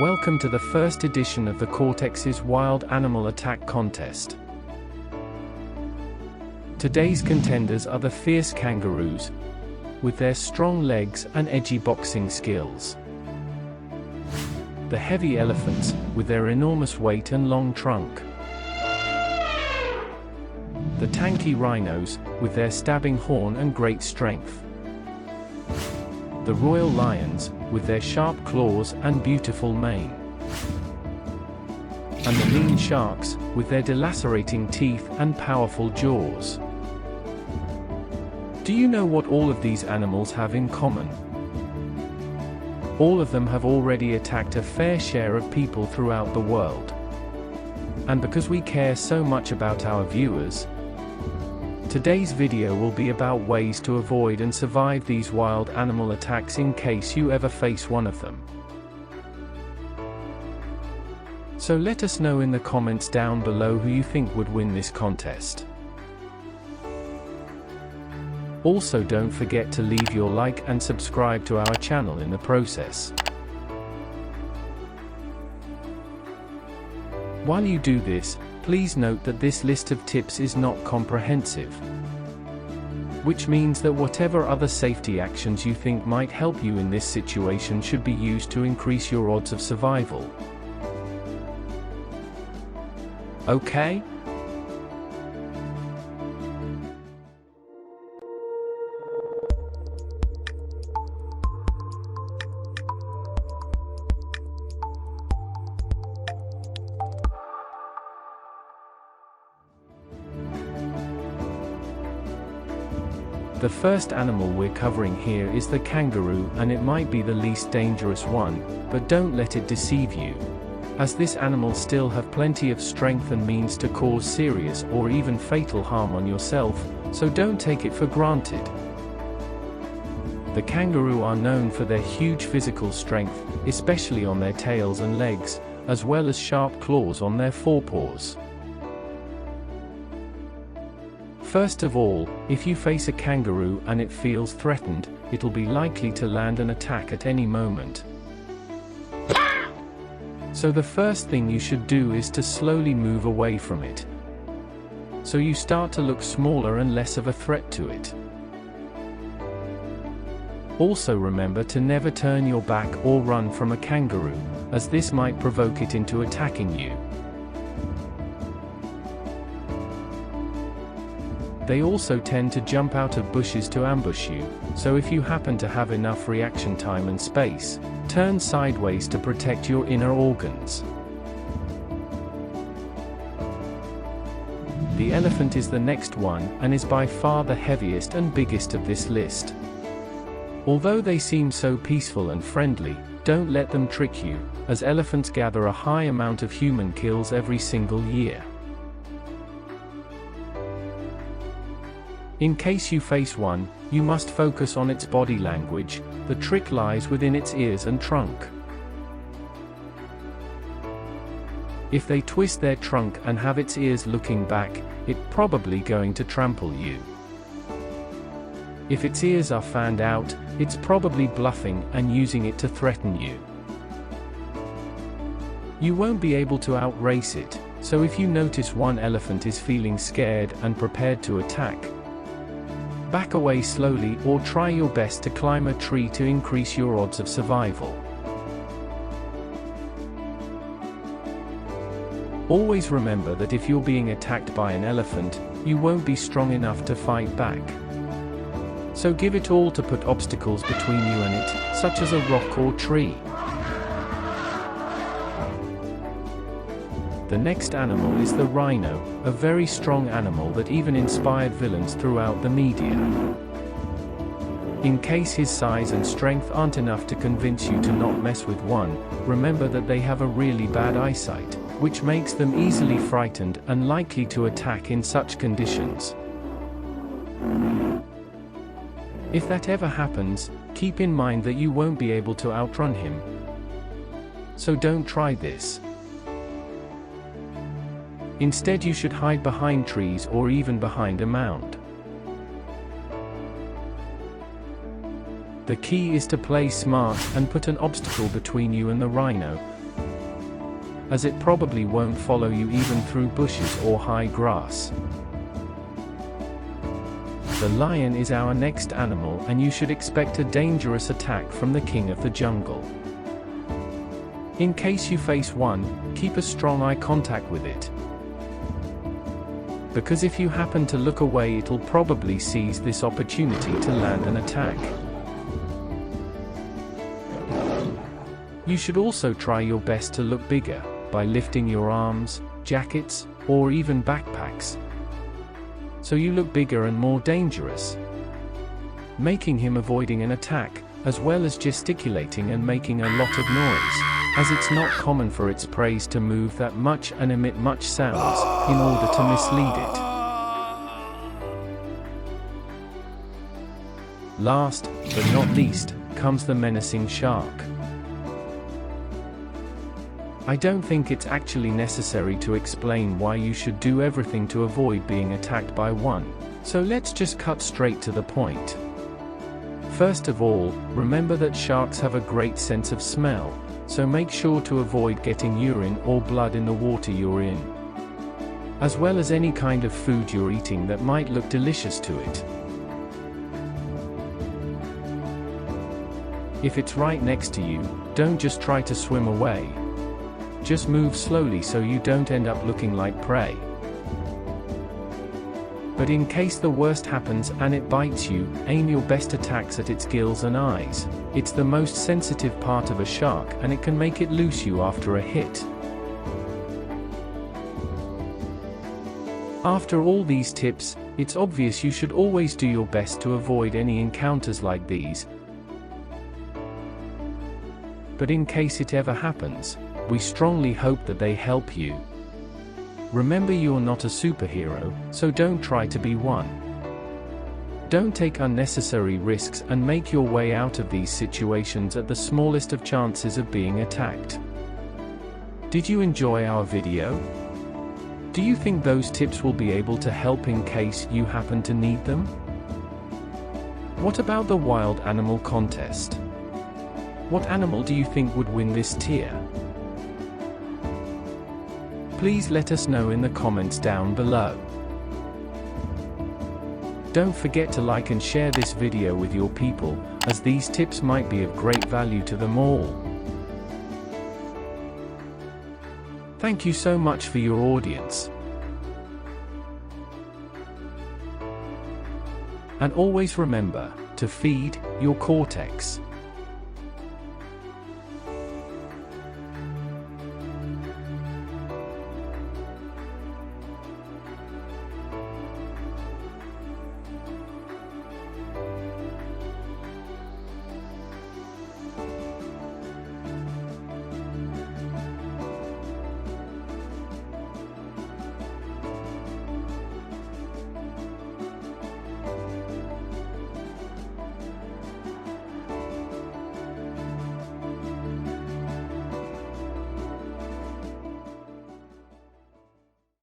Welcome to the first edition of the Cortex's Wild Animal Attack Contest. Today's contenders are the fierce kangaroos, with their strong legs and edgy boxing skills. The heavy elephants, with their enormous weight and long trunk. The tanky rhinos, with their stabbing horn and great strength. The royal lions, with their sharp claws and beautiful mane. And the lean sharks, with their delacerating teeth and powerful jaws. Do you know what all of these animals have in common? All of them have already attacked a fair share of people throughout the world. And because we care so much about our viewers, today's video will be about ways to avoid and survive these wild animal attacks in case you ever face one of them. So let us know in the comments down below who you think would win this contest. Also, don't forget to leave your like and subscribe to our channel in the process. While you do this, please note that this list of tips is not comprehensive, which means that whatever other safety actions you think might help you in this situation should be used to increase your odds of survival. Okay? The first animal we're covering here is the kangaroo, and it might be the least dangerous one, but don't let it deceive you, as this animal still have plenty of strength and means to cause serious or even fatal harm on yourself, so don't take it for granted. The kangaroo are known for their huge physical strength, especially on their tails and legs, as well as sharp claws on their forepaws. First of all, if you face a kangaroo and it feels threatened, it'll be likely to land an attack at any moment. So the first thing you should do is to slowly move away from it, so you start to look smaller and less of a threat to it. Also remember to never turn your back or run from a kangaroo, as this might provoke it into attacking you. They also tend to jump out of bushes to ambush you, so if you happen to have enough reaction time and space, turn sideways to protect your inner organs. The elephant is the next one, and is by far the heaviest and biggest of this list. Although they seem so peaceful and friendly, don't let them trick you, as elephants gather a high amount of human kills every single year. In case you face one, you must focus on its body language. The trick lies within its ears and trunk. If they twist their trunk and have its ears looking back, it's probably going to trample you. If its ears are fanned out, it's probably bluffing and using it to threaten you. You won't be able to outrace it, so if you notice one elephant is feeling scared and prepared to attack, back away slowly or try your best to climb a tree to increase your odds of survival. Always remember that if you're being attacked by an elephant, you won't be strong enough to fight back. So give it all to put obstacles between you and it, such as a rock or tree. The next animal is the rhino, a very strong animal that even inspired villains throughout the media. In case his size and strength aren't enough to convince you to not mess with one, remember that they have a really bad eyesight, which makes them easily frightened and likely to attack in such conditions. If that ever happens, keep in mind that you won't be able to outrun him. So don't try this. Instead, you should hide behind trees or even behind a mound. The key is to play smart and put an obstacle between you and the rhino, as it probably won't follow you even through bushes or high grass. The lion is our next animal, and you should expect a dangerous attack from the king of the jungle. In case you face one, keep a strong eye contact with it, because if you happen to look away, it'll probably seize this opportunity to land an attack. You should also try your best to look bigger, by lifting your arms, jackets, or even backpacks, so you look bigger and more dangerous, making him avoiding an attack, as well as gesticulating and making a lot of noise, as it's not common for its prey to move that much and emit much sounds, in order to mislead it. Last, but not least, comes the menacing shark. I don't think it's actually necessary to explain why you should do everything to avoid being attacked by one, so let's just cut straight to the point. First of all, remember that sharks have a great sense of smell, so make sure to avoid getting urine or blood in the water you're in, as well as any kind of food you're eating that might look delicious to it. If it's right next to you, don't just try to swim away. Just move slowly so you don't end up looking like prey. But in case the worst happens and it bites you, aim your best attacks at its gills and eyes. It's the most sensitive part of a shark, and it can make it loose you after a hit. After all these tips, it's obvious you should always do your best to avoid any encounters like these. But in case it ever happens, we strongly hope that they help you. Remember, you're not a superhero, so don't try to be one. Don't take unnecessary risks and make your way out of these situations at the smallest of chances of being attacked. Did you enjoy our video? Do you think those tips will be able to help in case you happen to need them? What about the wild animal contest? What animal do you think would win this tier? Please let us know in the comments down below. Don't forget to like and share this video with your people, as these tips might be of great value to them all. Thank you so much for your audience. And always remember to feed your cortex.